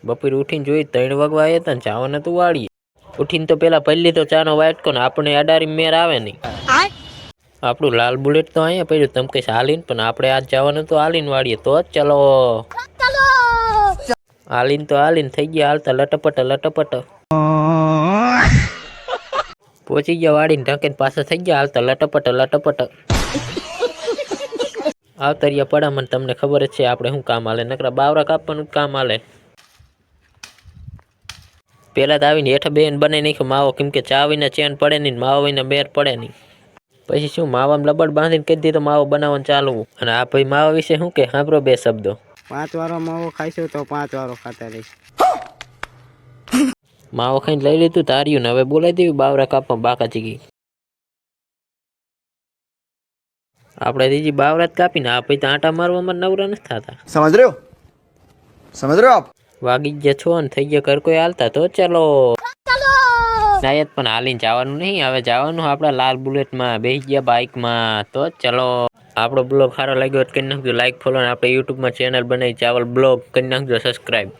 બપોરે ઉઠીને જોઈ 3 વાગવા આવ્યા હતા ને જવાનું હતું વાળીએ. ઉઠીને તો પેલા પહેલી તો ચાનો વાટકો ને આપણે અડારી મેર આવે નહીં. આપણું લાલ બુલેટ તો અહીંયા પડ્યું, તમે કઈ હાલીને, પણ આપણે આજ જવાનું તો હાલીને વાળીએ. તો ચલો હાલીને તો હાલીને થઈ ગયા હાલતા લટપટ પહોંચી ગયા વાડીને ઢાંકીને પાછા થઈ ગયા હાલતા લટપટ આવતરિયા પડા. મને તમને ખબર જ છે આપણે શું કામ હાલે, નકરા બાવરા કાપવાનું કામ હાલે. પેલા તો આવીને હેઠ બેન બનાવી નાખ્યો માવો, કેમ કે ચા વિના ચેન પડે નહીં, માવો વિના મેર પડે નહીં. પછી શું માવામાં લબડ બાંધીને કહી દીધો માવો બનાવવાનું ચાલુ. અને આ ભાઈ માવા વિશે શું કે સાંભળો 2 શબ્દો. 5 વારો માવો ખાઈશું તો 5 વારો ખાતા રહીશ. માવો ખાઈને લઈ લીધું તાર્યું ને હવે બોલાવી દેવી બાવરા કાપવા બાકા ચીકી. આપણે દીજી બાવરા જ કાપીને આ પછી આંટા મારવામાં નવરા નથી થતા. સમજ રહ્યો આપ? વાગી ગયા 6 ને થઈ ગયા ઘર કોઈ હાલતા. તો ચલો નાયત પણ હાલીને જવાનું નહીં, હવે જવાનું આપણા લાલ બુલેટમાં બેસી ગયા બાઇકમાં. તો ચલો આપણો બ્લોગ સારો લાગ્યો તો કરી નાખજો લાઈક, ફોલો, અને આપણે યુટ્યુબમાં ચેનલ બનાવી ચાવલ બ્લોગ કરી નાખજો સબસ્ક્રાઈબ.